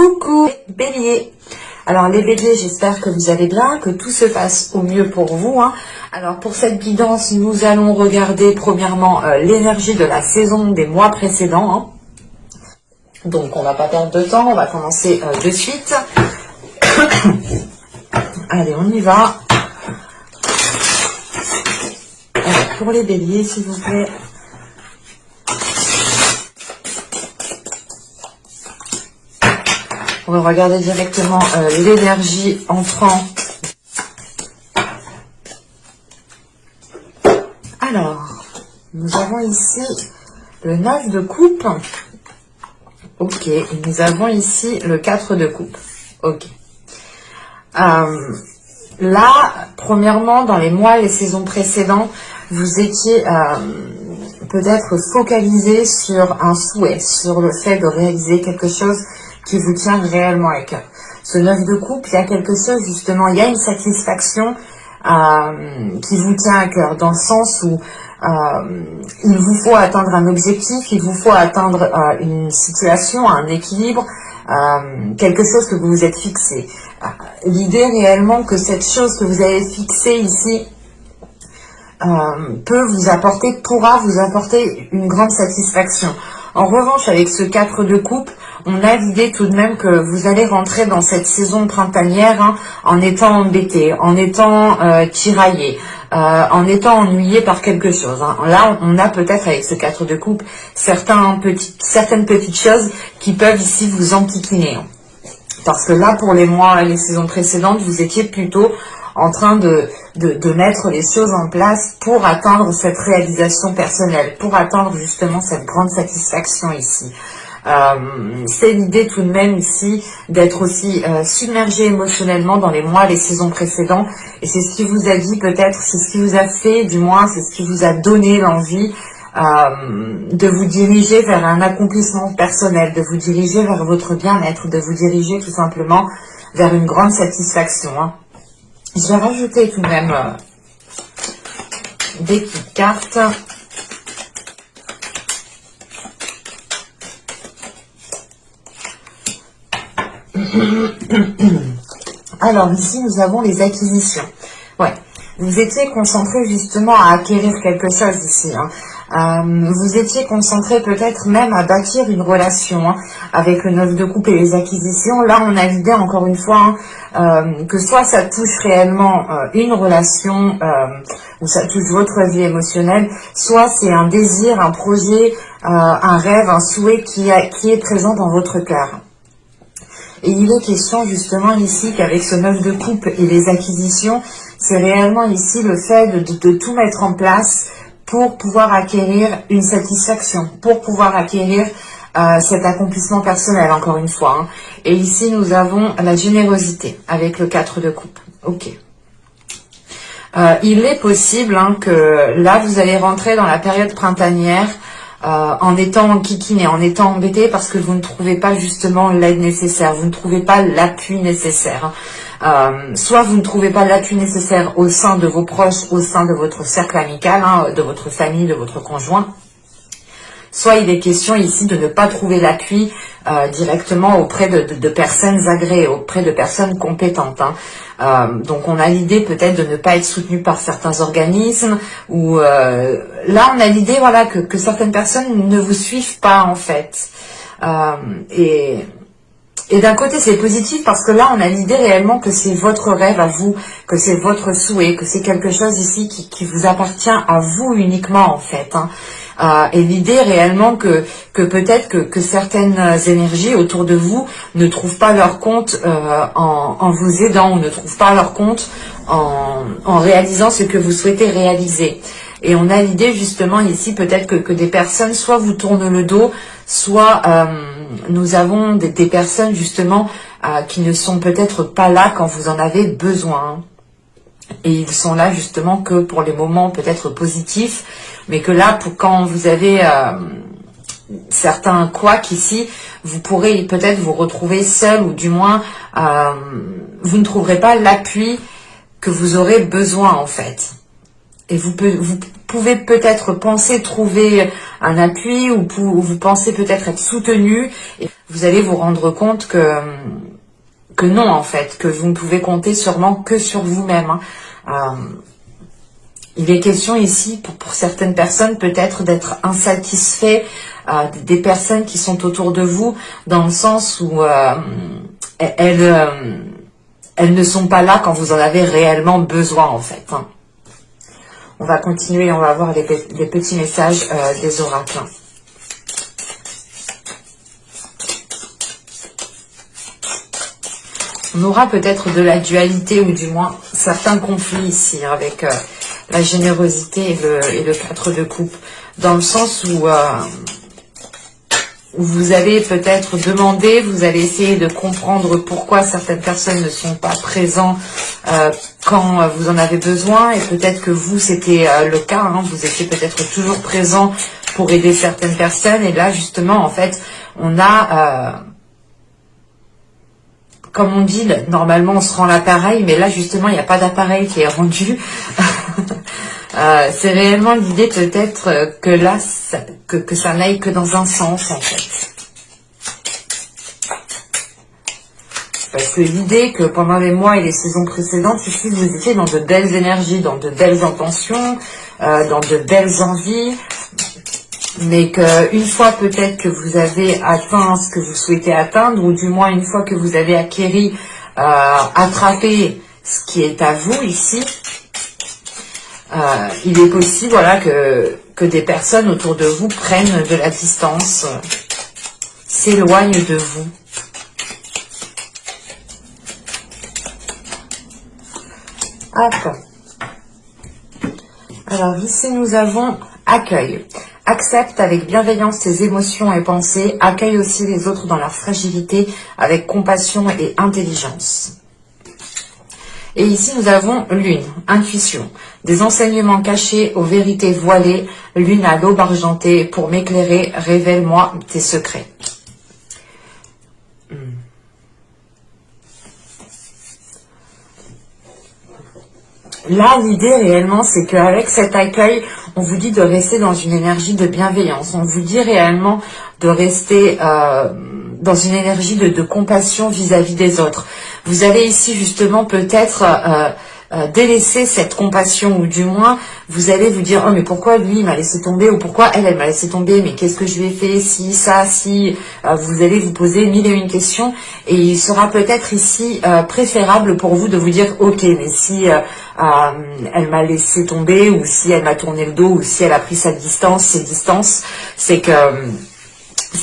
Coucou Bélier. Alors les Béliers, j'espère que vous allez bien, que tout se passe au mieux pour vous. Alors pour cette guidance, nous allons regarder premièrement l'énergie de la saison des mois précédents. Donc on va pas perdre de temps, on va commencer de suite. Allez, on y va. Alors, pour les Béliers, s'il vous plaît. On va regarder directement l'énergie entrant. Alors, nous avons ici le 9 de coupe. Ok, et nous avons ici le 4 de coupe. Ok. Là, premièrement, dans les mois et les saisons précédentes, vous étiez peut-être focalisé sur un souhait, sur le fait de réaliser quelque chose qui vous tient réellement à cœur. Ce 9 de coupe, il y a quelque chose justement, il y a une satisfaction qui vous tient à cœur, dans le sens où il vous faut atteindre un objectif, il vous faut atteindre une situation, un équilibre, quelque chose que vous vous êtes fixé. L'idée réellement que cette chose que vous avez fixée ici pourra vous apporter une grande satisfaction. En revanche, avec ce 4 de coupe, on a l'idée tout de même que vous allez rentrer dans cette saison printanière en étant embêté, en étant tiraillé, en étant ennuyé par quelque chose. Là, on a peut-être avec ce 4 de coupe certaines petites choses qui peuvent ici vous enquiquiner. Parce que là, pour les mois et les saisons précédentes, vous étiez plutôt en train de mettre les choses en place pour atteindre cette réalisation personnelle, pour atteindre justement cette grande satisfaction ici. C'est l'idée tout de même ici d'être aussi submergé émotionnellement dans les mois et les saisons précédentes, et c'est ce qui vous a dit peut-être, c'est ce qui vous a fait, du moins c'est ce qui vous a donné l'envie de vous diriger vers un accomplissement personnel, de vous diriger vers votre bien-être, de vous diriger tout simplement vers une grande satisfaction. Je vais rajouter tout de même des petites cartes. Alors ici, nous avons les acquisitions. Ouais, vous étiez concentré justement à acquérir quelque chose ici. Vous étiez concentré peut-être même à bâtir une relation avec le 9 de coupe et les acquisitions. Là, on a l'idée, encore une fois, que soit ça touche réellement une relation, ou ça touche votre vie émotionnelle, soit c'est un désir, un projet, un rêve, un souhait qui est présent dans votre cœur. Et il est question justement ici qu'avec ce 9 de coupe et les acquisitions, c'est réellement ici le fait de tout mettre en place pour pouvoir acquérir une satisfaction, pour pouvoir acquérir cet accomplissement personnel, encore une fois. Et ici, nous avons la générosité avec le 4 de coupe. Ok. Il est possible que là, vous allez rentrer dans la période printanière en étant enquiquiné, en étant embêté parce que vous ne trouvez pas justement l'aide nécessaire, vous ne trouvez pas l'appui nécessaire. Soit vous ne trouvez pas l'appui nécessaire au sein de vos proches, au sein de votre cercle amical, de votre famille, de votre conjoint. Soit il est question ici de ne pas trouver l'appui directement auprès de personnes agréées, auprès de personnes compétentes. Donc on a l'idée peut-être de ne pas être soutenu par certains organismes, ou là on a l'idée voilà que certaines personnes ne vous suivent pas en fait. Et d'un côté, c'est positif parce que là, on a l'idée réellement que c'est votre rêve à vous, que c'est votre souhait, que c'est quelque chose ici qui vous appartient à vous uniquement en fait. Et l'idée réellement que peut-être que certaines énergies autour de vous ne trouvent pas leur compte en vous aidant, ou ne trouvent pas leur compte en réalisant ce que vous souhaitez réaliser. Et on a l'idée justement ici peut-être que des personnes soit vous tournent le dos, soit nous avons des personnes justement qui ne sont peut-être pas là quand vous en avez besoin. Et ils sont là justement que pour les moments peut-être positifs, mais que là, quand vous avez certains couacs ici, vous pourrez peut-être vous retrouver seul, ou du moins vous ne trouverez pas l'appui que vous aurez besoin en fait. et vous pouvez peut-être penser trouver un appui, ou vous pensez peut-être être soutenu, et vous allez vous rendre compte que non, en fait, que vous ne pouvez compter sûrement que sur vous-même, hein. Il est question ici, pour certaines personnes, peut-être d'être insatisfait des personnes qui sont autour de vous, dans le sens où elles ne sont pas là quand vous en avez réellement besoin, en fait, hein. On va continuer, on va voir les petits messages des oracles. On aura peut-être de la dualité, ou du moins certains conflits ici, avec la générosité et le 4 de coupe, dans le sens où vous allez peut-être demander, vous allez essayer de comprendre pourquoi certaines personnes ne sont pas présentes quand vous en avez besoin, et peut-être que vous, c'était le cas, hein, vous étiez peut-être toujours présent pour aider certaines personnes, et là justement, en fait, on a... comme on dit, normalement on se rend l'appareil, mais là justement il n'y a pas d'appareil qui est rendu. C'est réellement l'idée peut-être que là, que ça n'aille que dans un sens, en fait. Parce que l'idée que pendant les mois et les saisons précédentes, ici vous étiez dans de belles énergies, dans de belles intentions, dans de belles envies, mais qu'une fois peut-être que vous avez atteint ce que vous souhaitez atteindre, ou du moins une fois que vous avez attrapé ce qui est à vous ici, il est possible, voilà, que des personnes autour de vous prennent de la distance, s'éloignent de vous. Hop. Alors ici nous avons accueil. Accepte avec bienveillance tes émotions et pensées. Accueille aussi les autres dans leur fragilité avec compassion et intelligence. Et ici, nous avons lune, intuition, des enseignements cachés aux vérités voilées, lune à l'aube argentée, pour m'éclairer, révèle-moi tes secrets. Là, l'idée réellement, c'est qu'avec cet accueil, on vous dit de rester dans une énergie de bienveillance. On vous dit réellement de rester dans une énergie de compassion vis-à-vis des autres. Vous allez ici justement peut-être délaisser cette compassion, ou du moins vous allez vous dire: oh mais pourquoi lui il m'a laissé tomber, ou pourquoi elle m'a laissé tomber, mais qu'est-ce que je lui ai fait, si, ça, si. Vous allez vous poser mille et une questions, et il sera peut-être ici préférable pour vous de vous dire: ok, mais si elle m'a laissé tomber, ou si elle m'a tourné le dos, ou si elle a pris ses distances, c'est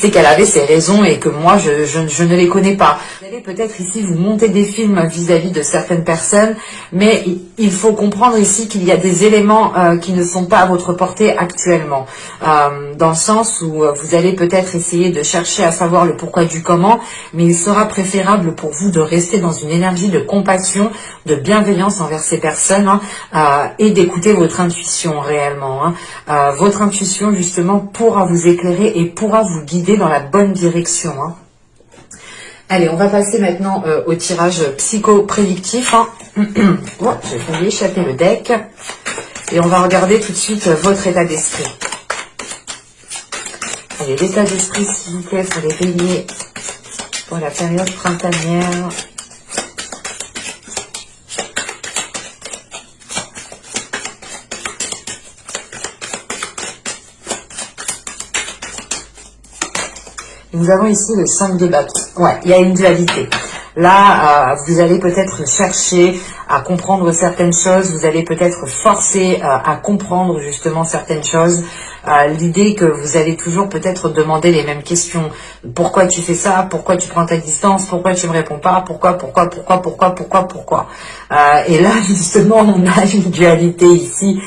qu'elle avait ses raisons et que moi je ne les connais pas. Vous allez peut-être ici vous monter des films vis-à-vis de certaines personnes, mais il faut comprendre ici qu'il y a des éléments qui ne sont pas à votre portée actuellement, dans le sens où vous allez peut-être essayer de chercher à savoir le pourquoi du comment, mais il sera préférable pour vous de rester dans une énergie de compassion, de bienveillance envers ces personnes, et d'écouter votre intuition réellement. Votre intuition justement pourra vous éclairer et pourra vous guider dans la bonne direction. Allez, on va passer maintenant au tirage psycho-prédictif. Oh, j'ai failli échapper le deck. Et on va regarder tout de suite votre état d'esprit. Allez, l'état d'esprit, s'il vous plaît, pour les béliers, pour la période printanière. Nous avons ici le 5 de bâton. Ouais, il y a une dualité. Là, vous allez peut-être chercher à comprendre certaines choses, vous allez peut-être forcer à comprendre justement certaines choses. L'idée que vous allez toujours peut-être demander les mêmes questions. Pourquoi tu fais ça? Pourquoi tu prends ta distance? Pourquoi tu me réponds pas? Pourquoi? Et là, justement, on a une dualité ici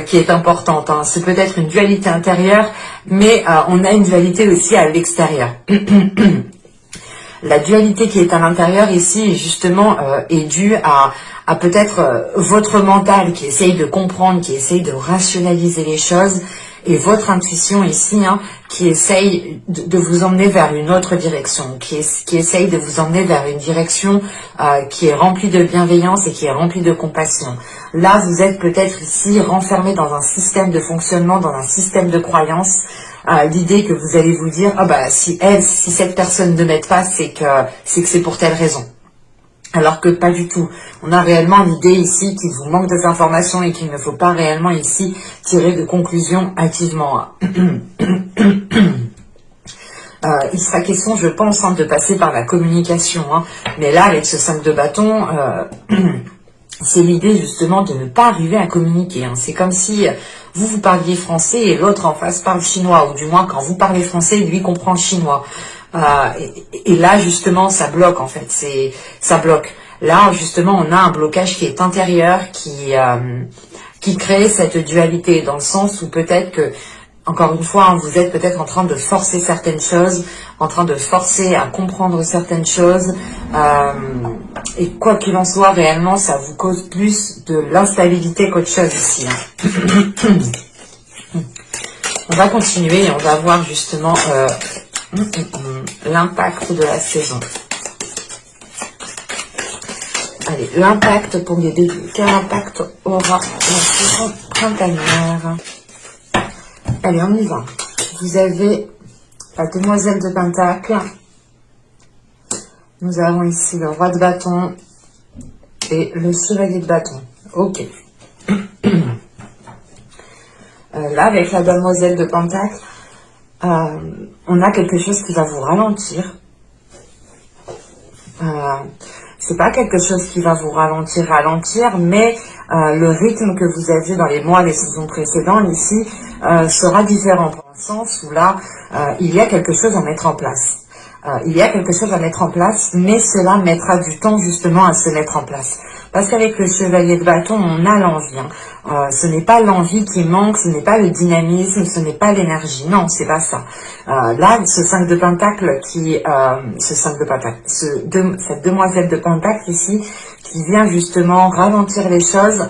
qui est importante. C'est peut-être une dualité intérieure, mais on a une dualité aussi à l'extérieur. La dualité qui est à l'intérieur ici, justement, est due à peut-être votre mental qui essaye de comprendre, qui essaye de rationaliser les choses, et votre intuition ici, hein, qui essaye de vous emmener vers une autre direction, qui essaye de vous emmener vers une direction qui est remplie de bienveillance et qui est remplie de compassion. Là, vous êtes peut-être ici renfermé dans un système de fonctionnement, dans un système de croyance. L'idée que vous allez vous dire, ah bah si cette personne ne m'aide pas, c'est que c'est pour telle raison. Alors que pas du tout. On a réellement l'idée ici qu'il vous manque des informations et qu'il ne faut pas réellement ici tirer de conclusions activement. Il sera question, je pense, hein, de passer par la communication. Hein. Mais là, avec ce 5 de bâton, c'est l'idée justement de ne pas arriver à communiquer. Hein. C'est comme si vous parliez français et l'autre en face parle chinois. Ou du moins, quand vous parlez français, lui comprend le chinois. Et là, justement, ça bloque, en fait. Ça bloque. Là, justement, on a un blocage qui est intérieur, qui crée cette dualité, dans le sens où peut-être que, encore une fois, hein, vous êtes peut-être en train de forcer certaines choses, en train de forcer à comprendre certaines choses. Et quoi qu'il en soit, réellement, ça vous cause plus de l'instabilité qu'autre chose ici. Hein. On va continuer et on va voir justement... l'impact de la saison. Allez, l'impact pour les débuts. Quel impact aura la saison printanière? Allez, on y va. Vous avez la demoiselle de Pentacle. Nous avons ici le roi de bâton et le chevalier de bâton. Ok. Là, avec la demoiselle de Pentacle, on a quelque chose qui va vous ralentir. C'est pas quelque chose qui va vous ralentir, mais le rythme que vous aviez dans les mois, les saisons précédentes ici sera différent, dans le sens où là, il y a quelque chose à mettre en place. Il y a quelque chose à mettre en place, mais cela mettra du temps justement à se mettre en place. Parce qu'avec le chevalier de bâton, on a l'envie. Hein. Ce n'est pas l'envie qui manque, ce n'est pas le dynamisme, ce n'est pas l'énergie. Non, c'est pas ça. Là, ce 5 de pentacle cette demoiselle de pentacle ici, qui vient justement ralentir les choses,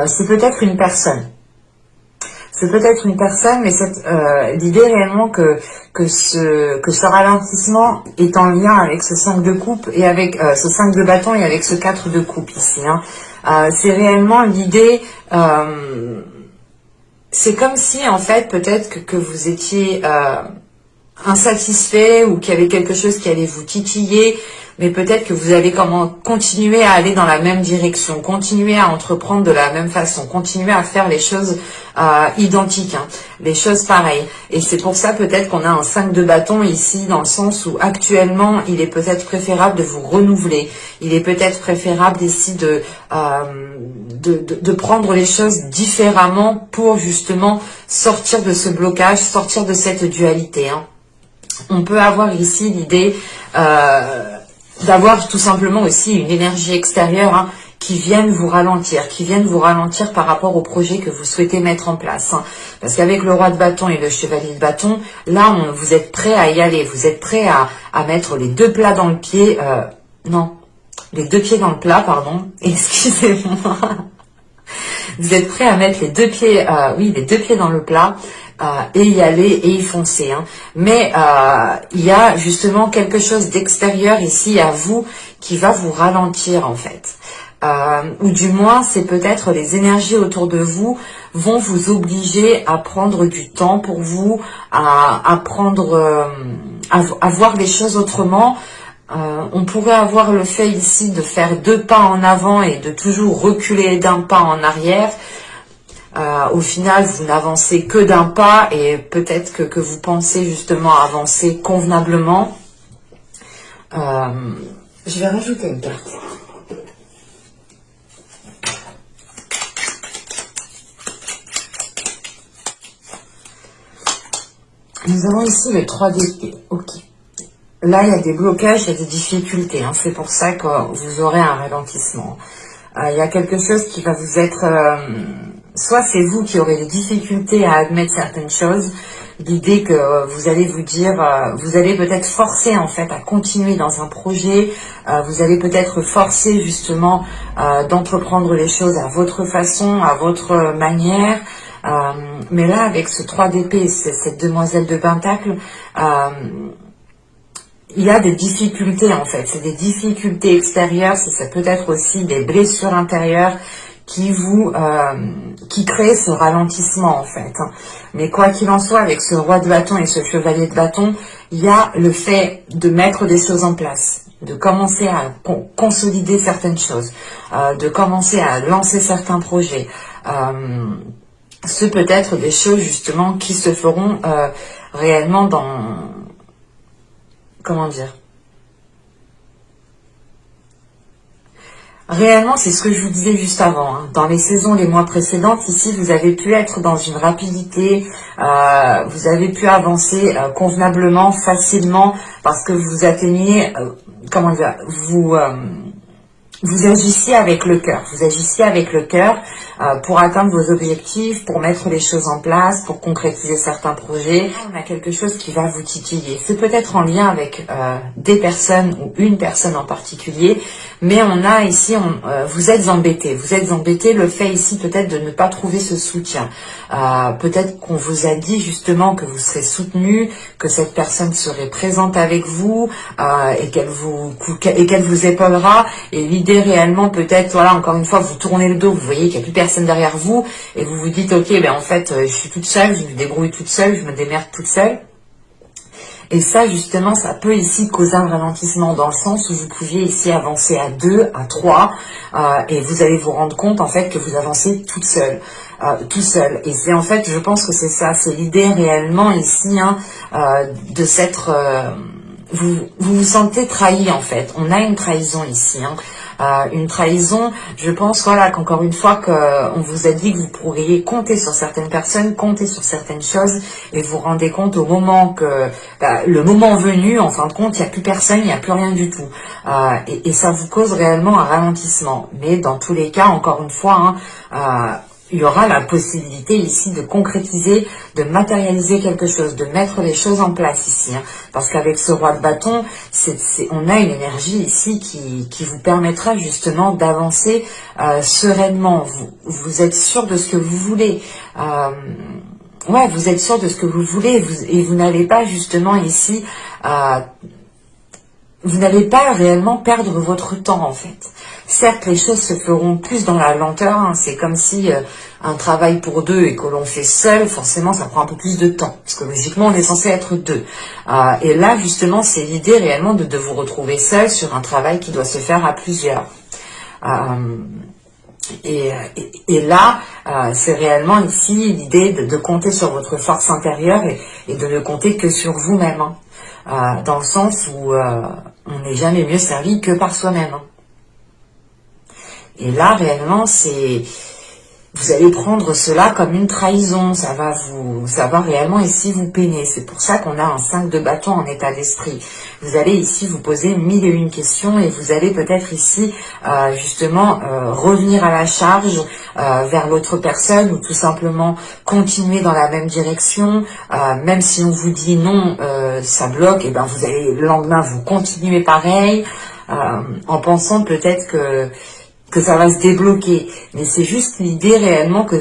c'est peut-être une personne. C'est peut-être une personne, mais l'idée réellement que ce ralentissement est en lien avec ce 5 de coupe et avec ce 5 de bâton et avec ce 4 de coupe ici. Hein. C'est réellement l'idée, c'est comme si en fait peut-être que vous étiez insatisfait ou qu'il y avait quelque chose qui allait vous titiller, mais peut-être que vous allez continuer à aller dans la même direction, continuer à entreprendre de la même façon, continuer à faire les choses identiques, hein, les choses pareilles. Et c'est pour ça peut-être qu'on a un 5 de bâton ici, dans le sens où actuellement, il est peut-être préférable de vous renouveler. Il est peut-être préférable ici de prendre les choses différemment pour justement sortir de ce blocage, sortir de cette dualité. Hein. On peut avoir ici l'idée d'avoir tout simplement aussi une énergie extérieure, hein, qui vienne vous ralentir, par rapport au projet que vous souhaitez mettre en place. Hein. Parce qu'avec le roi de bâton et le chevalier de bâton, là, vous êtes prêt à y aller, vous êtes prêt à mettre les deux plats dans le pied, les deux pieds dans le plat, pardon, excusez-moi. Vous êtes prêt à mettre les deux pieds dans le plat, et y aller et y foncer. Hein. Mais il y a justement quelque chose d'extérieur ici à vous qui va vous ralentir en fait. Ou du moins, c'est peut-être les énergies autour de vous vont vous obliger à prendre du temps pour vous, à voir les choses autrement. On pourrait avoir le fait ici de faire 2 pas en avant et de toujours reculer d'un pas en arrière. Au final, vous n'avancez que d'un pas et peut-être que vous pensez justement avancer convenablement. Je vais rajouter une carte. Nous avons ici le 3 d'épée. Ok. Là, il y a des blocages, il y a des difficultés. Hein. C'est pour ça que vous aurez un ralentissement. Il y a quelque chose qui va vous être... soit c'est vous qui aurez des difficultés à admettre certaines choses. L'idée que vous allez vous dire... vous allez peut-être forcer en fait à continuer dans un projet. Vous allez peut-être forcer justement d'entreprendre les choses à votre façon, à votre manière. Mais là, avec ce 3 d'épée, cette demoiselle de Pentacle, il y a des difficultés en fait, c'est des difficultés extérieures, ça peut être aussi des blessures intérieures qui créent ce ralentissement en fait. Mais quoi qu'il en soit, avec ce roi de bâton et ce chevalier de bâton, il y a le fait de mettre des choses en place, de commencer à consolider certaines choses, de commencer à lancer certains projets. Ce peut être des choses justement qui se feront réellement dans... Comment dire? Réellement, c'est ce que je vous disais juste avant. Hein. Dans les saisons les mois précédentes, ici, vous avez pu être dans une rapidité, vous avez pu avancer convenablement, facilement, parce que vous atteigniez, comment dire, vous agissiez avec le cœur. Vous agissiez avec le cœur pour atteindre vos objectifs, pour mettre les choses en place, pour concrétiser certains projets. On a quelque chose qui va vous titiller. C'est peut-être en lien avec des personnes ou une personne en particulier, mais on a ici, vous êtes embêté. Vous êtes embêté, le fait ici peut-être de ne pas trouver ce soutien. Peut-être qu'on vous a dit justement que vous serez soutenu, que cette personne serait présente avec vous et qu'elle vous épaulera. Et l'idée réellement peut-être, voilà, encore une fois, vous tournez le dos, vous voyez qu'il n'y a plus personne derrière vous et vous vous dites, ok, ben en fait, je suis toute seule, je me débrouille toute seule, je me démerde toute seule. Et ça, justement, ça peut ici causer un ralentissement dans le sens où vous pouviez ici avancer à 2, à 3, et vous allez vous rendre compte, en fait, que vous avancez toute seule. Tout seul. Et c'est en fait, je pense que c'est ça, c'est l'idée réellement ici, hein, de s'être... vous vous sentez trahi, en fait. On a une trahison ici, hein. Une trahison, je pense, voilà, qu'encore une fois qu'on vous a dit que vous pourriez compter sur certaines personnes, compter sur certaines choses, et vous rendez compte au moment que, le moment venu, en fin de compte, il n'y a plus personne, il n'y a plus rien du tout. Et ça vous cause réellement un ralentissement. Mais dans tous les cas, encore une fois, hein, il y aura la possibilité ici de concrétiser, de matérialiser quelque chose, de mettre les choses en place ici. Hein. Parce qu'avec ce roi de bâton, on a une énergie ici qui vous permettra justement d'avancer sereinement. Vous êtes sûr de ce que vous voulez. Ouais, vous êtes sûr de ce que vous voulez et vous n'allez pas justement ici... vous n'allez pas réellement perdre votre temps en fait. Certes, les choses se feront plus dans la lenteur, hein. C'est comme si un travail pour deux et que l'on fait seul, forcément ça prend un peu plus de temps, parce que logiquement on est censé être deux. Et là justement c'est l'idée réellement de vous retrouver seul sur un travail qui doit se faire à plusieurs. Et là, c'est réellement ici l'idée de compter sur votre force intérieure et de ne compter que sur vous-même, hein. Dans le sens où on n'est jamais mieux servi que par soi-même. Hein. Et là, réellement, vous allez prendre cela comme une trahison, ça va réellement ici vous peiner. C'est pour ça qu'on a un 5 de bâton en état d'esprit. Vous allez ici vous poser 1001 questions et vous allez peut-être ici justement revenir à la charge vers l'autre personne ou tout simplement continuer dans la même direction. Même si on vous dit non, ça bloque, et ben vous allez le lendemain vous continuez pareil en pensant peut-être que ça va se débloquer. Mais c'est juste l'idée réellement que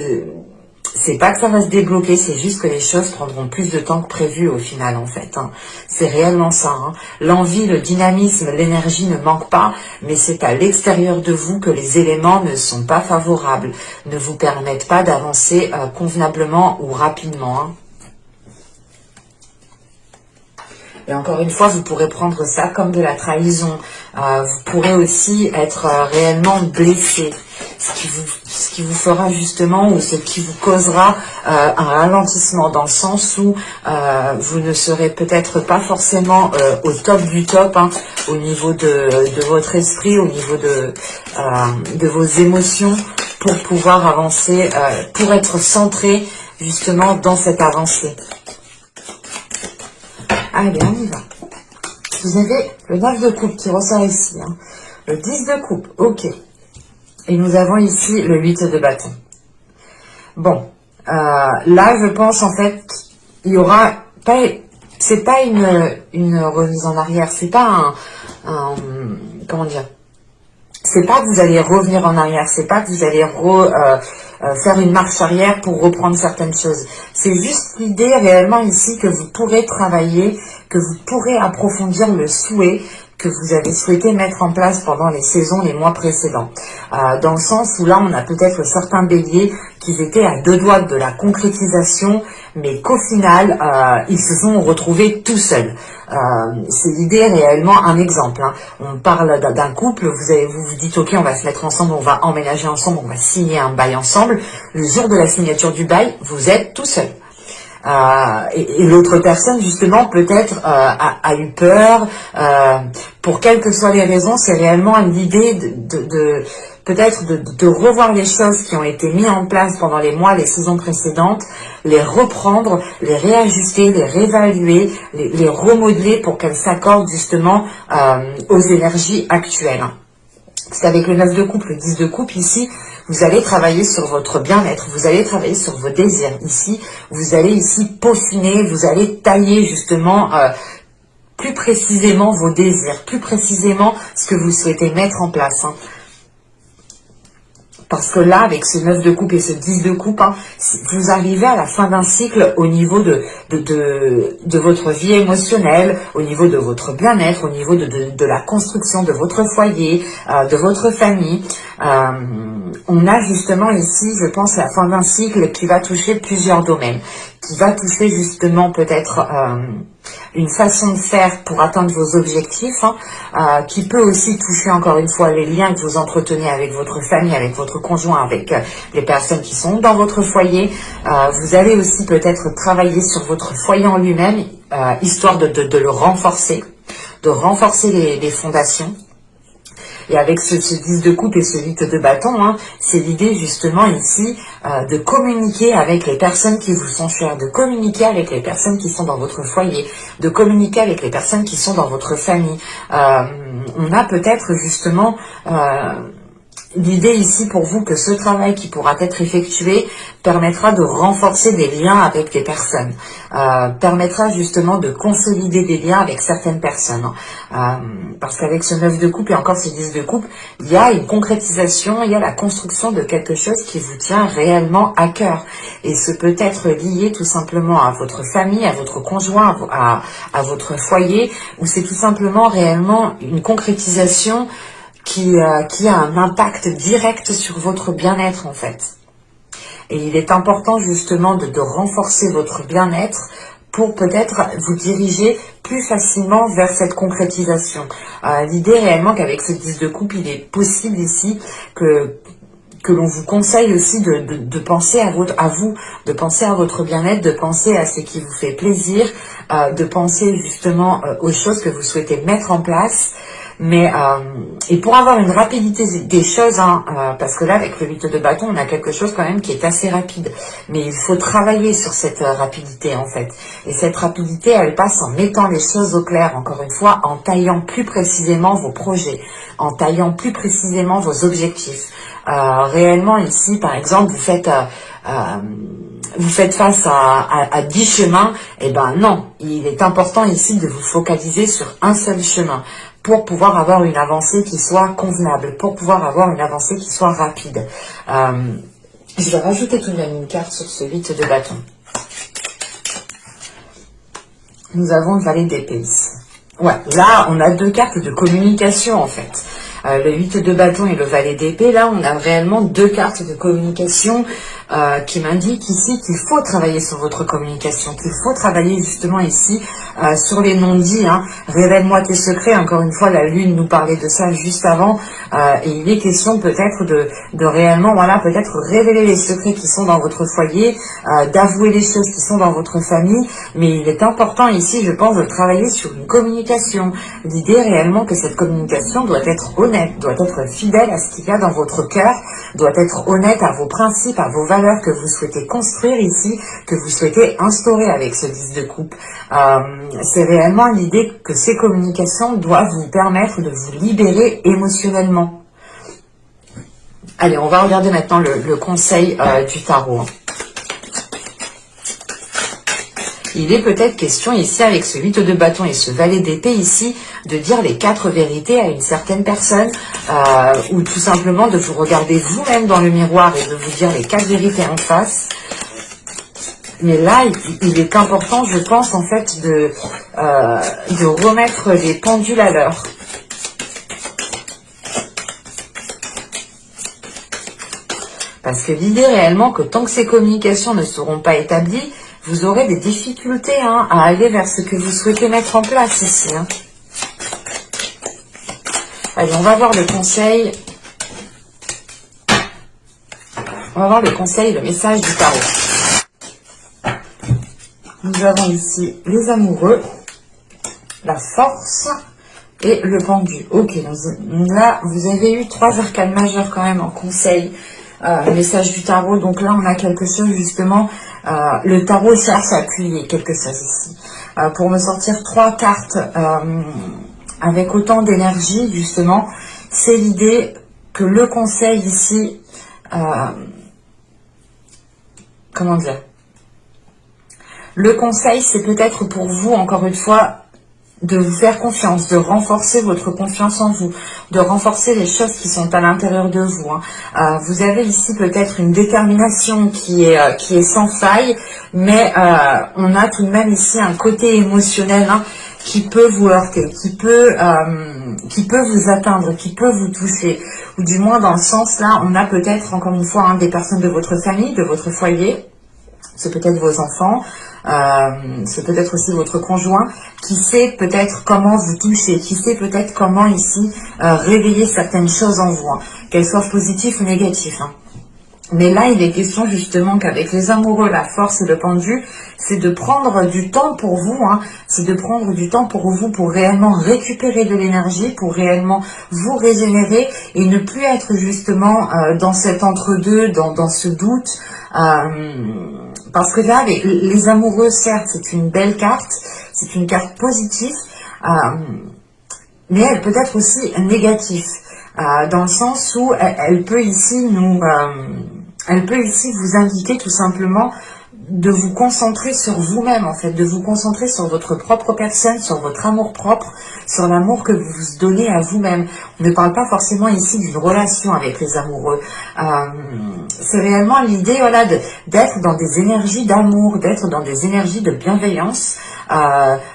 c'est pas que ça va se débloquer, c'est juste que les choses prendront plus de temps que prévu au final en fait. Hein. C'est réellement ça. Hein. L'envie, le dynamisme, l'énergie ne manquent pas, mais c'est à l'extérieur de vous que les éléments ne sont pas favorables, ne vous permettent pas d'avancer convenablement ou rapidement. Hein. Et encore une fois, vous pourrez prendre ça comme de la trahison. Vous pourrez aussi être réellement blessé. Ce qui vous fera justement, ou ce qui vous causera un ralentissement, dans le sens où vous ne serez peut-être pas forcément au top du top, hein, au niveau de votre esprit, au niveau de vos émotions, pour pouvoir avancer, pour être centré justement dans cette avancée. Allez, on y va. Vous avez le 9 de coupe qui ressort ici. Hein. Le 10 de coupe, ok. Et nous avons ici le 8 de bâton. Bon, là, je pense en fait, il y aura pas... C'est pas une remise en arrière, c'est pas comment dire, c'est pas que vous allez revenir en arrière, c'est pas que vous allez faire une marche arrière pour reprendre certaines choses. C'est juste l'idée réellement ici que vous pourrez travailler, que vous pourrez approfondir le souhait que vous avez souhaité mettre en place pendant les saisons, les mois précédents. Dans le sens où là, on a peut-être certains béliers qui étaient à deux doigts de la concrétisation, mais qu'au final, ils se sont retrouvés tout seuls. C'est l'idée réellement, un exemple. Hein. On parle d'un couple, vous vous dites, ok, on va se mettre ensemble, on va emménager ensemble, on va signer un bail ensemble. Le jour de la signature du bail, vous êtes tout seul. Et l'autre personne justement peut-être a eu peur, pour quelles que soient les raisons. C'est réellement l'idée peut-être de revoir les choses qui ont été mises en place pendant les mois, les saisons précédentes, les reprendre, les réajuster, les réévaluer, les remodeler pour qu'elles s'accordent justement aux énergies actuelles. Parce qu'avec le 9 de coupe, le 10 de coupe ici, vous allez travailler sur votre bien-être, vous allez travailler sur vos désirs. Ici, vous allez ici peaufiner, vous allez tailler justement plus précisément vos désirs, plus précisément ce que vous souhaitez mettre en place. Hein. Parce que là, avec ce 9 de coupe et ce 10 de coupe, hein, vous arrivez à la fin d'un cycle au niveau de votre vie émotionnelle, au niveau de votre bien-être, au niveau de la construction de votre foyer, de votre famille. On a justement ici, je pense, la fin d'un cycle qui va toucher plusieurs domaines, qui va toucher justement peut-être une façon de faire pour atteindre vos objectifs, hein, qui peut aussi toucher encore une fois les liens que vous entretenez avec votre famille, avec votre conjoint, avec les personnes qui sont dans votre foyer. Vous allez aussi peut-être travailler sur votre foyer en lui-même, histoire de le renforcer, de renforcer les fondations. Et avec ce 10 de coupe et ce 8 de bâton, hein, c'est l'idée justement ici de communiquer avec les personnes qui vous sont chères, de communiquer avec les personnes qui sont dans votre foyer, de communiquer avec les personnes qui sont dans votre famille. On a peut-être justement l'idée ici pour vous que ce travail qui pourra être effectué permettra de renforcer des liens avec des personnes, permettra justement de consolider des liens avec certaines personnes. Parce qu'avec ce 9 de coupe et encore ce 10 de coupe, il y a une concrétisation, il y a la construction de quelque chose qui vous tient réellement à cœur. Et ce peut être lié tout simplement à votre famille, à votre conjoint, à votre foyer, ou c'est tout simplement réellement une concrétisation qui a un impact direct sur votre bien-être en fait. Et il est important justement de renforcer votre bien-être pour peut-être vous diriger plus facilement vers cette concrétisation. L'idée réellement qu'avec ce 10 de coupe, il est possible ici que l'on vous conseille aussi de penser à vous, de penser à votre bien-être, de penser à ce qui vous fait plaisir, de penser justement aux choses que vous souhaitez mettre en place. Mais et pour avoir une rapidité des choses, hein, parce que là avec le 8 de bâton, on a quelque chose quand même qui est assez rapide. Mais il faut travailler sur cette rapidité en fait. Et cette rapidité, elle passe en mettant les choses au clair, encore une fois, en taillant plus précisément vos projets, en taillant plus précisément vos objectifs. Réellement ici, par exemple, vous faites face à 10 chemins, et ben non, il est important ici de vous focaliser sur un seul chemin pour pouvoir avoir une avancée qui soit convenable, pour pouvoir avoir une avancée qui soit rapide. Je vais rajouter tout de même une carte sur ce 8 de bâton. Nous avons le valet d'épée ici. Ouais, là, on a deux cartes de communication en fait. Le 8 de bâton et le valet d'épée, là, on a réellement deux cartes de communication qui m'indiquent ici qu'il faut travailler sur votre communication, qu'il faut travailler justement ici sur les non-dits. Hein. Révèle-moi tes secrets. Encore une fois, la lune nous parlait de ça juste avant. Et il est question peut-être de réellement, voilà, peut-être révéler les secrets qui sont dans votre foyer, d'avouer les choses qui sont dans votre famille. Mais il est important ici, je pense, de travailler sur une communication. L'idée réellement que cette communication doit être honnête, doit être fidèle à ce qu'il y a dans votre cœur, doit être honnête à vos principes, à vos valeurs que vous souhaitez construire ici, que vous souhaitez instaurer avec ce 10 de coupe. C'est réellement l'idée que ces communications doivent vous permettre de vous libérer émotionnellement. Allez, on va regarder maintenant le conseil du tarot. Il est peut-être question ici, avec ce 8 de bâton et ce valet d'épée ici, de dire les 4 vérités à une certaine personne, ou tout simplement de vous regarder vous-même dans le miroir et de vous dire les 4 vérités en face. Mais là, il est important, je pense, en fait, de remettre les pendules à l'heure. Parce que l'idée réellement que tant que ces communications ne seront pas établies, vous aurez des difficultés à aller vers ce que vous souhaitez mettre en place ici. Allez, on va voir le conseil. On va voir le conseil, le message du tarot. Nous avons ici les amoureux, la force et le pendu. Ok, là, vous avez eu 3 arcanes majeures quand même en conseil. Message du tarot, donc là on a quelque chose justement, le tarot cherche à appuyer quelque chose ici. Pour me sortir 3 cartes avec autant d'énergie justement, c'est l'idée que le conseil ici, comment dire, le conseil c'est peut-être pour vous encore une fois, de vous faire confiance, de renforcer votre confiance en vous, de renforcer les choses qui sont à l'intérieur de vous. Vous avez ici peut-être une détermination qui est sans faille, mais on a tout de même ici un côté émotionnel qui peut vous heurter, qui peut vous atteindre, qui peut vous toucher. Ou du moins dans le sens là, on a peut-être encore une fois des personnes de votre famille, de votre foyer, c'est peut-être vos enfants, c'est peut-être aussi votre conjoint qui sait peut-être comment vous toucher, qui sait peut-être comment ici réveiller certaines choses en vous, qu'elles soient positives ou négatives. Mais là, il est question justement qu'avec les amoureux, la force et le pendu, c'est de prendre du temps pour vous, c'est de prendre du temps pour vous pour réellement récupérer de l'énergie, pour réellement vous régénérer et ne plus être justement dans cet entre-deux, dans ce doute. Parce que là, les amoureux, certes, c'est une belle carte, c'est une carte positive, mais elle peut être aussi négative, dans le sens où elle peut ici elle peut ici vous indiquer tout simplement de vous concentrer sur vous-même, en fait, de vous concentrer sur votre propre personne, sur votre amour propre, sur l'amour que vous vous donnez à vous-même. On ne parle pas forcément ici d'une relation avec les amoureux. C'est réellement l'idée, voilà, d'être dans des énergies d'amour, d'être dans des énergies de bienveillance,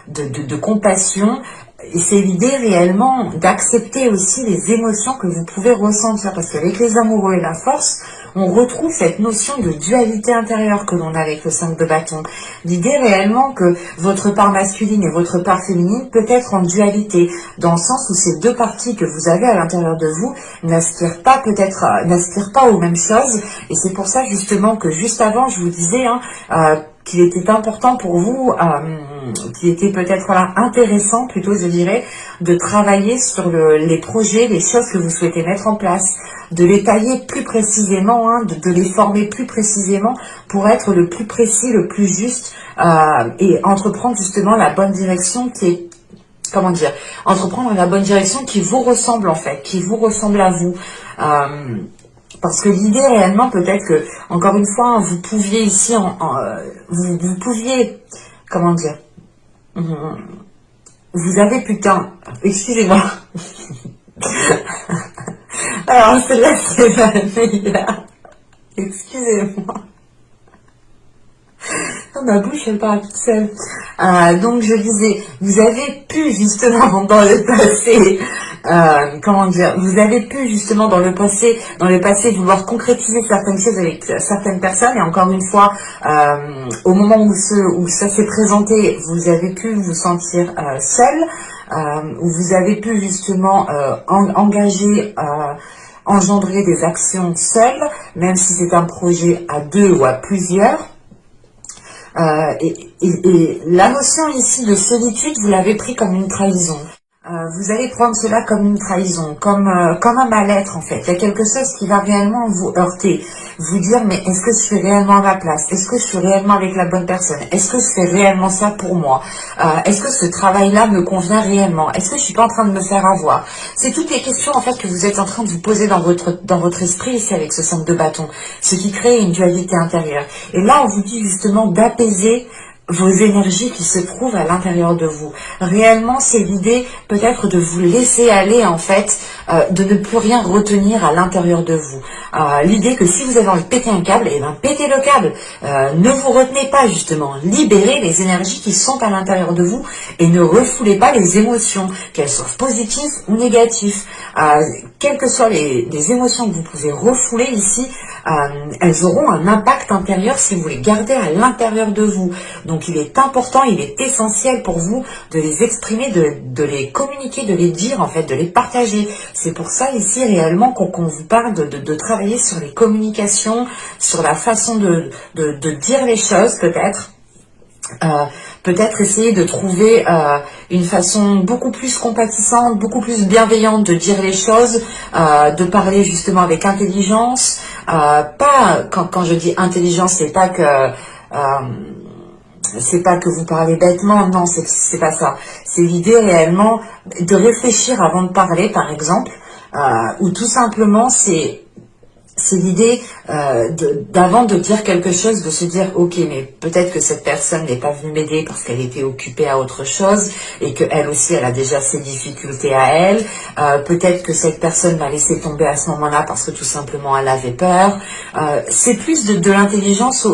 de compassion. Et c'est l'idée réellement d'accepter aussi les émotions que vous pouvez ressentir. Parce qu'avec les amoureux et la force, on retrouve cette notion de dualité intérieure que l'on a avec le 5 de bâton. L'idée réellement que votre part masculine et votre part féminine peut être en dualité, dans le sens où ces deux parties que vous avez à l'intérieur de vous n'aspirent pas aux mêmes choses. Et c'est pour ça justement que juste avant, je vous disais qu'il était important pour vous, qu'il était peut-être intéressant plutôt je dirais, de travailler sur les projets, les choses que vous souhaitez mettre en place, de les tailler plus précisément, de les former plus précisément pour être le plus précis, le plus juste et entreprendre justement la bonne direction qui est, comment dire, entreprendre la bonne direction qui vous ressemble en fait, qui vous ressemble à vous. Parce que l'idée réellement peut-être que, encore une fois, vous pouviez ici, vous pouviez, comment dire, vous avez putain, excusez-moi. Alors celle-là c'est la meilleure. Excusez-moi. Ma bouche elle parle toute seule. Donc je disais, vous avez pu justement dans le passé, comment dire, vous avez pu justement dans le passé vouloir concrétiser certaines choses avec certaines personnes et encore une fois, au moment où ça s'est présenté, vous avez pu vous sentir seul, où vous avez pu justement engendrer des actions seul, même si c'est un projet à 2 ou à plusieurs. Et la notion ici de solitude, vous l'avez pris comme une trahison. Vous allez prendre cela comme une trahison, comme un mal-être en fait. Il y a quelque chose qui va réellement vous heurter, vous dire mais est-ce que je suis réellement à ma place? Est-ce que je suis réellement avec la bonne personne? Est-ce que je fais réellement ça pour moi? Est-ce que ce travail-là me convient réellement? Est-ce que je suis pas en train de me faire avoir? C'est toutes les questions en fait que vous êtes en train de vous poser dans votre esprit ici avec ce 5 de bâton, ce qui crée une dualité intérieure. Et là on vous dit justement d'apaiser vos énergies qui se trouvent à l'intérieur de vous. Réellement, c'est l'idée peut-être de vous laisser aller, en fait, de ne plus rien retenir à l'intérieur de vous. L'idée que si vous avez envie de péter un câble, eh ben pétez le câble. Ne vous retenez pas, justement. Libérez les énergies qui sont à l'intérieur de vous et ne refoulez pas les émotions, qu'elles soient positives ou négatives. Quelles que soient les émotions que vous pouvez refouler ici, elles auront un impact intérieur si vous les gardez à l'intérieur de vous. Donc il est important, il est essentiel pour vous de les exprimer, de les communiquer, de les dire en fait, de les partager. C'est pour ça ici réellement qu'on vous parle de travailler sur les communications, sur la façon de dire les choses peut-être. Peut-être essayer de trouver une façon beaucoup plus compatissante, beaucoup plus bienveillante de dire les choses, de parler justement avec intelligence. Pas quand je dis intelligence, c'est pas que vous parlez bêtement, non, c'est pas ça. C'est l'idée réellement de réfléchir avant de parler, par exemple, ou tout simplement c'est l'idée d'avant de dire quelque chose, de se dire ok, mais peut-être que cette personne n'est pas venue m'aider parce qu'elle était occupée à autre chose et qu'elle aussi elle a déjà ses difficultés à elle. Peut-être que cette personne m'a laissé tomber à ce moment-là parce que tout simplement elle avait peur. C'est plus de l'intelligence,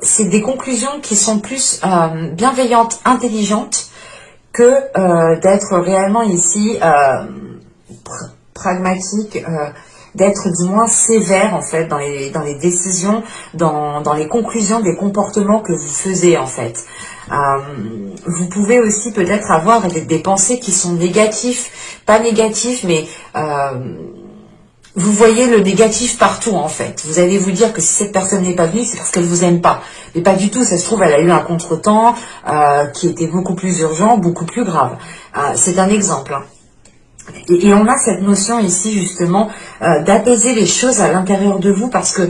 c'est des conclusions qui sont plus bienveillantes, intelligentes que d'être réellement ici pragmatique. D'être du moins sévère en fait dans les décisions, dans les conclusions des comportements que vous faisiez en fait. Vous pouvez aussi peut-être avoir des pensées qui sont négatives, pas négatives, mais vous voyez le négatif partout en fait. Vous allez vous dire que si cette personne n'est pas venue, c'est parce qu'elle vous aime pas. Mais pas du tout, ça se trouve, elle a eu un contretemps qui était beaucoup plus urgent, beaucoup plus grave. C'est un exemple, hein. Et on a cette notion ici justement d'apaiser les choses à l'intérieur de vous parce que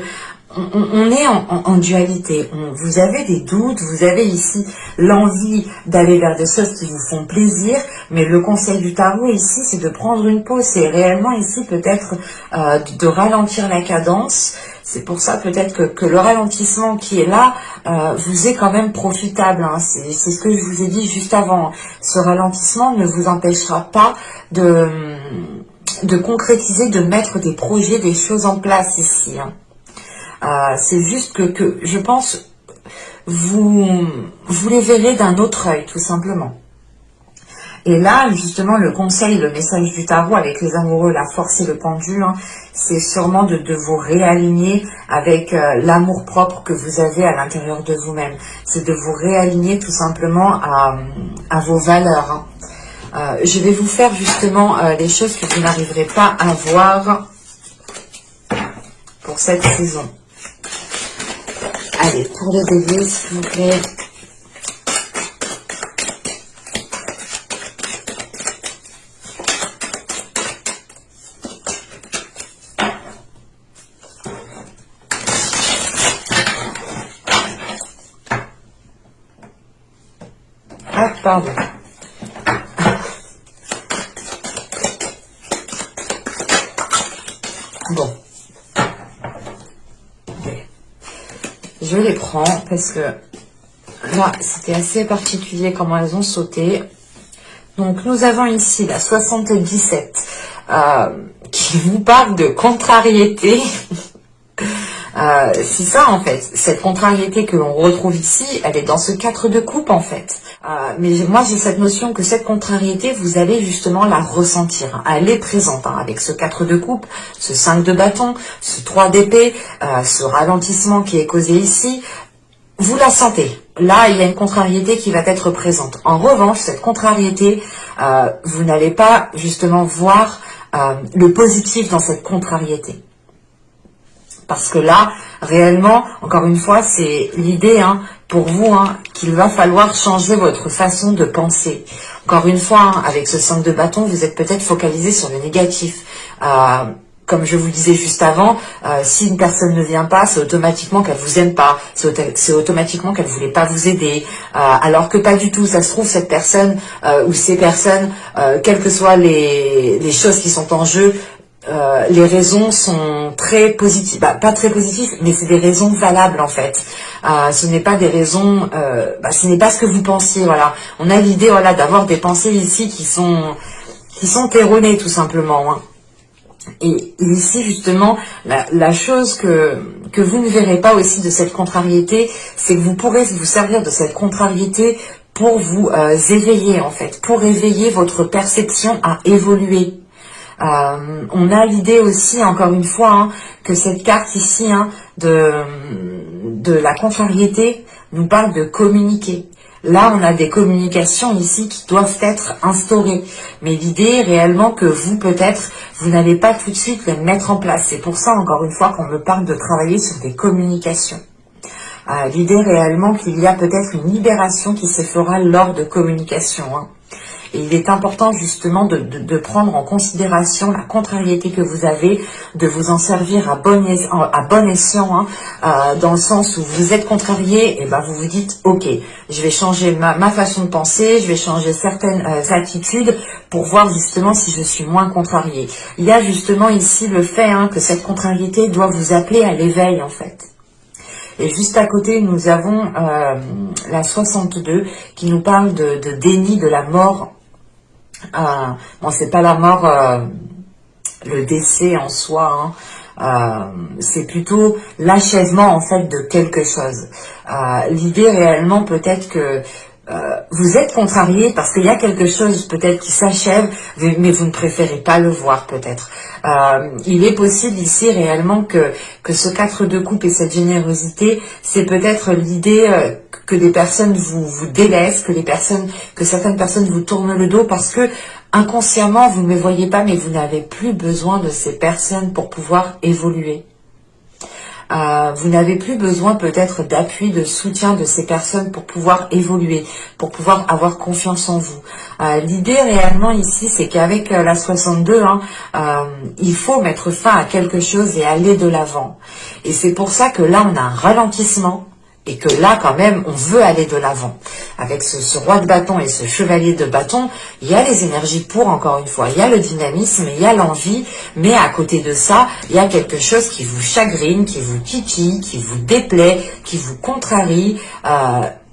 on est en dualité. Vous avez des doutes, vous avez ici l'envie d'aller vers des choses qui vous font plaisir, mais le conseil du tarot ici, c'est de prendre une pause. C'est réellement ici peut-être de ralentir la cadence. C'est pour ça peut-être que le ralentissement qui est là vous est quand même profitable, hein. C'est ce que je vous ai dit juste avant. Ce ralentissement ne vous empêchera pas de concrétiser, de mettre des projets, des choses en place ici, hein. C'est juste que je pense vous les verrez d'un autre œil tout simplement. Et là, justement, le conseil, le message du tarot avec les amoureux, la force et le pendule, hein, c'est sûrement de vous réaligner avec l'amour-propre que vous avez à l'intérieur de vous-même. C'est de vous réaligner tout simplement à vos valeurs, hein. Je vais vous faire justement les choses que vous n'arriverez pas à voir pour cette saison. Allez, pour le bélier, s'il vous plaît. Ah, pardon. Bon. Je les prends parce que là, c'était assez particulier comment elles ont sauté. Donc, nous avons ici la 77 qui vous parle de contrariété. C'est ça en fait, cette contrariété que l'on retrouve ici, elle est dans ce 4 de coupe en fait. Mais moi j'ai cette notion que cette contrariété, vous allez justement la ressentir. Elle est présente, hein, avec ce 4 de coupe, ce 5 de bâton, ce 3 d'épée, ce ralentissement qui est causé ici. Vous la sentez. Là, il y a une contrariété qui va être présente. En revanche, cette contrariété, vous n'allez pas justement voir le positif dans cette contrariété. Parce que là, réellement, encore une fois, c'est l'idée hein, pour vous hein, qu'il va falloir changer votre façon de penser. Encore une fois, hein, avec ce 5 de bâton, vous êtes peut-être focalisé sur le négatif. Comme je vous disais juste avant, si une personne ne vient pas, c'est automatiquement qu'elle vous aime pas, c'est automatiquement qu'elle voulait pas vous aider, alors que pas du tout. Ça se trouve cette personne ou ces personnes, quelles que soient les choses qui sont en jeu, les raisons sont très positives, pas très positives, mais c'est des raisons valables en fait. ce n'est pas des raisons, ce n'est pas ce que vous pensiez, voilà. On a l'idée, voilà, d'avoir des pensées ici qui sont erronées, tout simplement, hein. Et ici, justement, la chose que vous ne verrez pas aussi de cette contrariété, c'est que vous pourrez vous servir de cette contrariété pour vous éveiller, en fait, pour éveiller votre perception à évoluer. On a l'idée aussi, encore une fois, hein, que cette carte ici, hein, de la contrariété nous parle de communiquer. Là, on a des communications ici qui doivent être instaurées. Mais l'idée est réellement que vous, peut-être, vous n'allez pas tout de suite les mettre en place. C'est pour ça, encore une fois, qu'on me parle de travailler sur des communications. L'idée réellement qu'il y a peut-être une libération qui se fera lors de communication, hein. Et il est important justement de prendre en considération la contrariété que vous avez, de vous en servir à bon escient, hein, dans le sens où vous êtes contrarié, et ben vous vous dites ok, je vais changer ma façon de penser, je vais changer certaines attitudes pour voir justement si je suis moins contrarié. Il y a justement ici le fait, hein, que cette contrariété doit vous appeler à l'éveil en fait. Et juste à côté, nous avons la 62 qui nous parle de déni de la mort. Bon, c'est pas la mort, le décès en soi, hein. C'est plutôt l'achèvement en fait de quelque chose. L'idée réellement peut-être que vous êtes contrarié parce qu'il y a quelque chose peut-être qui s'achève, mais vous ne préférez pas le voir peut-être. Il est possible ici réellement que ce 4 de coupe et cette générosité, c'est peut-être l'idée que des personnes vous délaissent, que certaines personnes vous tournent le dos parce que inconsciemment vous ne les voyez pas, mais vous n'avez plus besoin de ces personnes pour pouvoir évoluer. Vous n'avez plus besoin peut-être d'appui, de soutien de ces personnes pour pouvoir évoluer, pour pouvoir avoir confiance en vous. L'idée réellement ici, c'est qu'avec la 62, hein, il faut mettre fin à quelque chose et aller de l'avant. Et c'est pour ça que là, on a un ralentissement. Et que là, quand même, on veut aller de l'avant. Avec ce roi de bâton et ce chevalier de bâton, il y a les énergies pour, encore une fois. Il y a le dynamisme, il y a l'envie. Mais à côté de ça, il y a quelque chose qui vous chagrine, qui vous titille, qui vous déplaît, qui vous contrarie.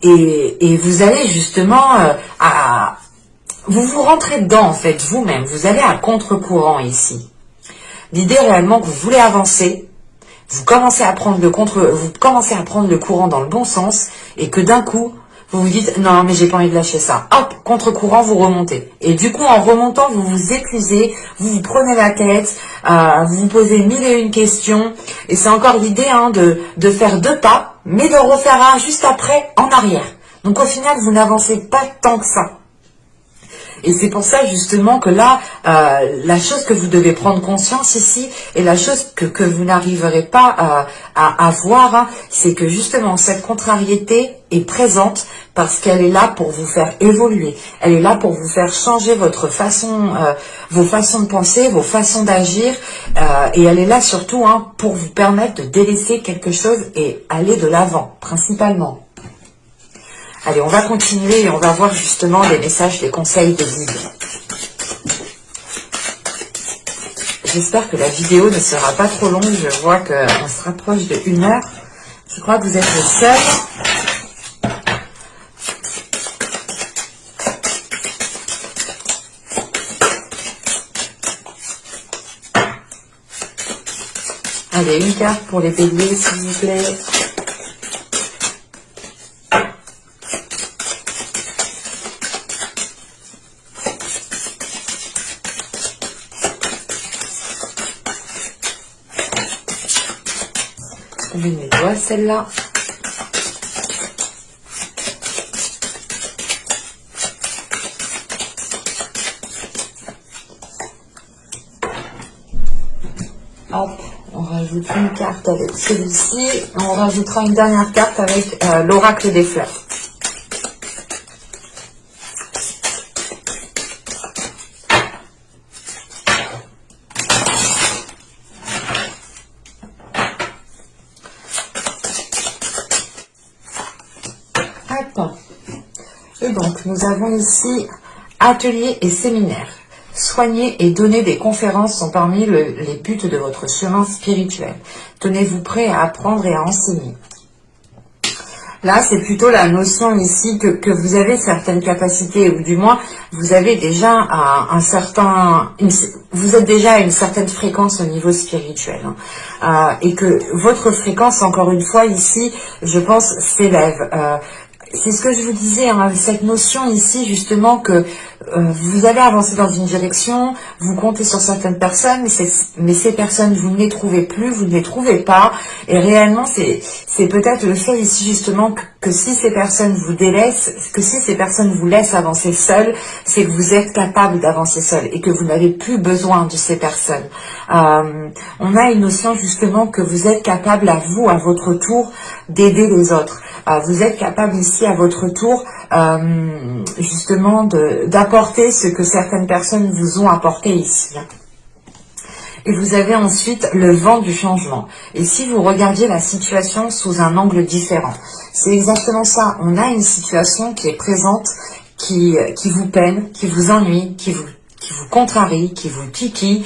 Et vous allez justement vous rentrez dedans, en fait, vous-même. Vous allez à contre-courant ici. L'idée réellement que vous voulez avancer. Vous commencez à prendre le courant dans le bon sens et que d'un coup, vous vous dites non mais j'ai pas envie de lâcher ça. Hop, contre-courant, vous remontez. Et du coup, en remontant, vous vous épuisez, vous vous prenez la tête, vous vous posez mille et une questions. Et c'est encore l'idée, hein, de faire 2 pas, mais de refaire un juste après en arrière. Donc au final, vous n'avancez pas tant que ça. Et c'est pour ça justement que là, la chose que vous devez prendre conscience ici, et la chose que vous n'arriverez pas à voir, hein, c'est que justement cette contrariété est présente parce qu'elle est là pour vous faire évoluer. Elle est là pour vous faire changer vos façons de penser, vos façons d'agir, et elle est là surtout, hein, pour vous permettre de délaisser quelque chose et aller de l'avant, principalement. Allez, on va continuer et on va voir justement les messages, les conseils des guides. J'espère que la vidéo ne sera pas trop longue. Je vois qu'on se rapproche de 1 heure. Je crois que vous êtes le seul. Allez, une carte pour les béliers, s'il vous plaît. Mes doigts, celle-là. Hop, on rajoute une carte avec celui-ci. On rajoutera une dernière carte avec l'oracle des fleurs. Et donc, nous avons ici ateliers et séminaires. Soigner et donner des conférences sont parmi les buts de votre chemin spirituel. Tenez-vous prêt à apprendre et à enseigner. Là, c'est plutôt la notion ici que vous avez certaines capacités, ou du moins, vous avez déjà vous êtes déjà à une certaine fréquence au niveau spirituel. Et que votre fréquence, encore une fois, ici, je pense, s'élève. C'est ce que je vous disais, hein, cette notion ici, justement, que vous allez avancer dans une direction, vous comptez sur certaines personnes, mais ces personnes, vous ne les trouvez plus, vous ne les trouvez pas, et réellement, c'est peut-être le fait ici, justement, que si ces personnes vous délaissent, que si ces personnes vous laissent avancer seules, c'est que vous êtes capable d'avancer seul, et que vous n'avez plus besoin de ces personnes. On a une notion, justement, que vous êtes capable, à vous, à votre tour, d'aider les autres. Vous êtes capable ici à votre tour justement d'apporter ce que certaines personnes vous ont apporté ici. Et vous avez ensuite le vent du changement. Et si vous regardiez la situation sous un angle différent, c'est exactement ça. On a une situation qui est présente, qui vous peine, qui vous ennuie, qui vous contrarie, qui vous titille,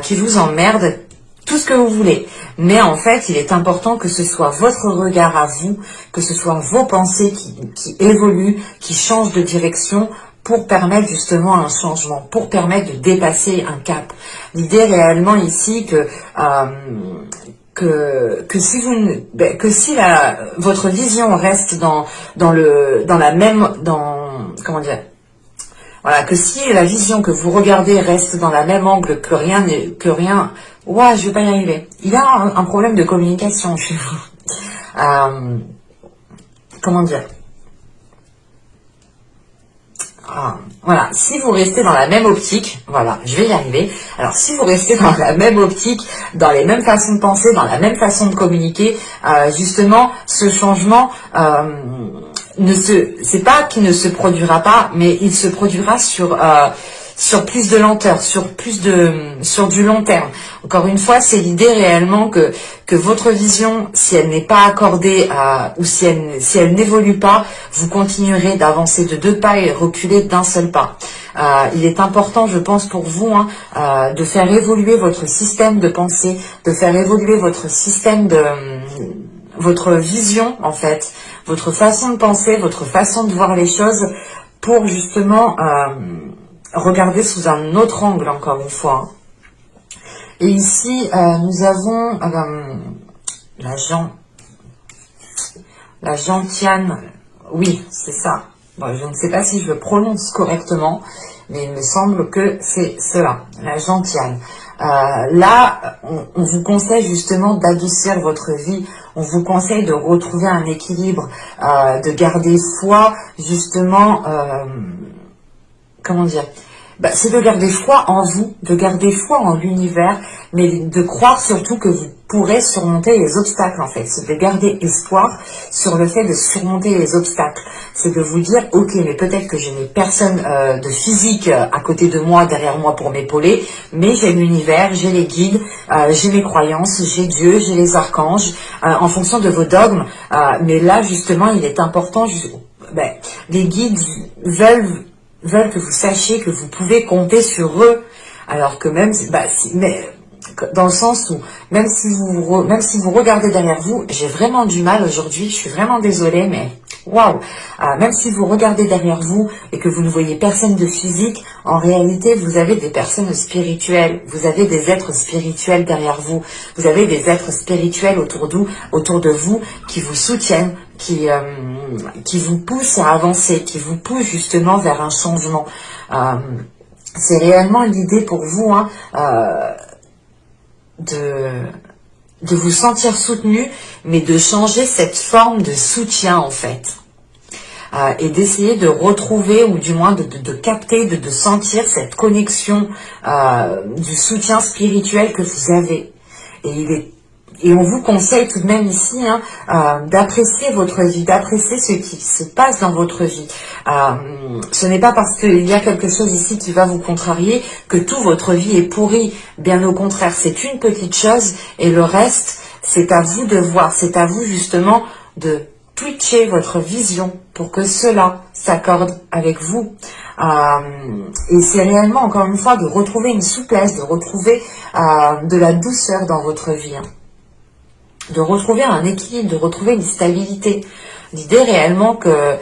qui vous emmerde, tout ce que vous voulez. Mais en fait, il est important que ce soit votre regard à vous, que ce soit vos pensées qui évoluent, qui changent de direction pour permettre justement un changement, pour permettre de dépasser un cap. L'idée réellement ici que si votre vision reste voilà, que si la vision que vous regardez reste dans la même angle que rien. Ouais, je vais pas y arriver. Il y a un problème de communication chez vous. Comment dire? Voilà, si vous restez dans la même optique, voilà, je vais y arriver. Alors, si vous restez dans la même optique, dans les mêmes façons de penser, dans la même façon de communiquer, justement, ce changement, c'est pas qu'il ne se produira pas, mais il se produira sur plus de lenteur, sur du long terme. Encore une fois, c'est l'idée réellement que votre vision, si elle n'est pas accordée ou si elle n'évolue pas, vous continuerez d'avancer de 2 pas et reculer d'1 seul pas. Il est important, je pense, pour vous, de faire évoluer votre système de pensée, de faire évoluer votre système votre vision, en fait, votre façon de penser, votre façon de voir les choses, pour justement regarder sous un autre angle, encore une fois. Et ici, nous avons la gentiane. Oui, c'est ça. Bon, je ne sais pas si je le prononce correctement, mais il me semble que c'est cela, la gentiane. Là, on vous conseille justement d'adoucir votre vie. On vous conseille de retrouver un équilibre, de garder foi, justement. Comment dire, c'est de garder foi en vous, de garder foi en l'univers, mais de croire surtout que vous pourrez surmonter les obstacles, en fait. C'est de garder espoir sur le fait de surmonter les obstacles. C'est de vous dire, ok, mais peut-être que je n'ai personne de physique à côté de moi, derrière moi pour m'épauler, mais j'ai l'univers, j'ai les guides, j'ai mes croyances, j'ai Dieu, j'ai les archanges, en fonction de vos dogmes. Mais là, justement, il est important, les guides veulent que vous sachiez que vous pouvez compter sur eux, alors que même, mais dans le sens où, même si vous regardez derrière vous, j'ai vraiment du mal aujourd'hui, je suis vraiment désolée, mais waouh, même si vous regardez derrière vous et que vous ne voyez personne de physique, en réalité, vous avez des personnes spirituelles, vous avez des êtres spirituels derrière vous, vous avez des êtres spirituels autour de vous qui vous soutiennent, qui vous poussent à avancer, qui vous poussent justement vers un changement. C'est réellement l'idée pour vous, de vous sentir soutenu, mais de changer cette forme de soutien, en fait. Et d'essayer de retrouver, ou du moins de capter, de sentir cette connexion du soutien spirituel que vous avez. Et on vous conseille tout de même ici d'apprécier votre vie, d'apprécier ce qui se passe dans votre vie. Ce n'est pas parce qu'il y a quelque chose ici qui va vous contrarier que toute votre vie est pourrie. Bien au contraire, c'est une petite chose et le reste, c'est à vous de voir. C'est à vous justement de twitcher votre vision pour que cela s'accorde avec vous. Et c'est réellement, encore une fois, de retrouver une souplesse, de retrouver de la douceur dans votre vie. De retrouver un équilibre, de retrouver une stabilité. L'idée réellement que,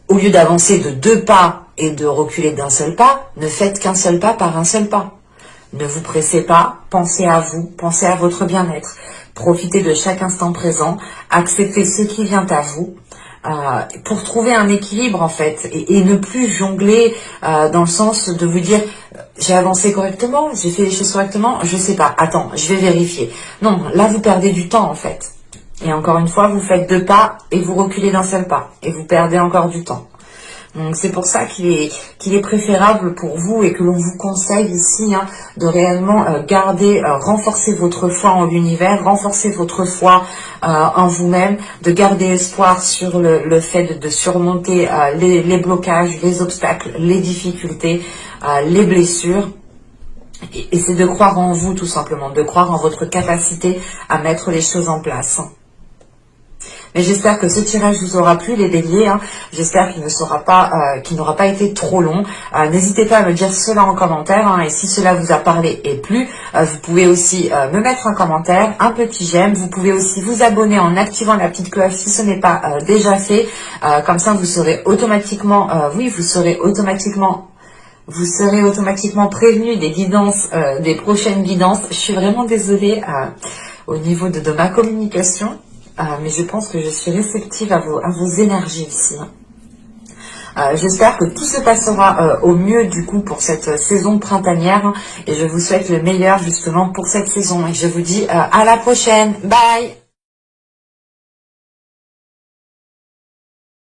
au lieu d'avancer de 2 pas et de reculer d'un seul pas, ne faites qu'un seul pas par un seul pas. Ne vous pressez pas, pensez à vous, pensez à votre bien-être. Profitez de chaque instant présent, acceptez ce qui vient à vous, pour trouver un équilibre en fait, et ne plus jongler dans le sens de vous dire j'ai avancé correctement, j'ai fait les choses correctement, je sais pas, attends, je vais vérifier. Non, là vous perdez du temps en fait. Et encore une fois, vous faites 2 pas et vous reculez d'un seul pas, et vous perdez encore du temps. Donc c'est pour ça qu'il est préférable pour vous et que l'on vous conseille ici de réellement renforcer votre foi en l'univers, renforcer votre foi en vous-même, de garder espoir sur le fait de surmonter les blocages, les obstacles, les difficultés, les blessures. Et c'est de croire en vous tout simplement, de croire en votre capacité à mettre les choses en place. Mais j'espère que ce tirage vous aura plu, les béliers. J'espère qu'il n'aura pas été trop long. N'hésitez pas à me dire cela en commentaire. Et si cela vous a parlé et plu, vous pouvez aussi me mettre un commentaire, un petit j'aime. Vous pouvez aussi vous abonner en activant la petite cloche si ce n'est pas déjà fait. Comme ça, vous serez automatiquement, vous serez automatiquement prévenu des guidances, des prochaines guidances. Je suis vraiment désolée au niveau de ma communication. Mais je pense que je suis réceptive à vos énergies ici. J'espère que tout se passera au mieux du coup pour cette saison printanière. Et je vous souhaite le meilleur justement pour cette saison. Et je vous dis à la prochaine. Bye!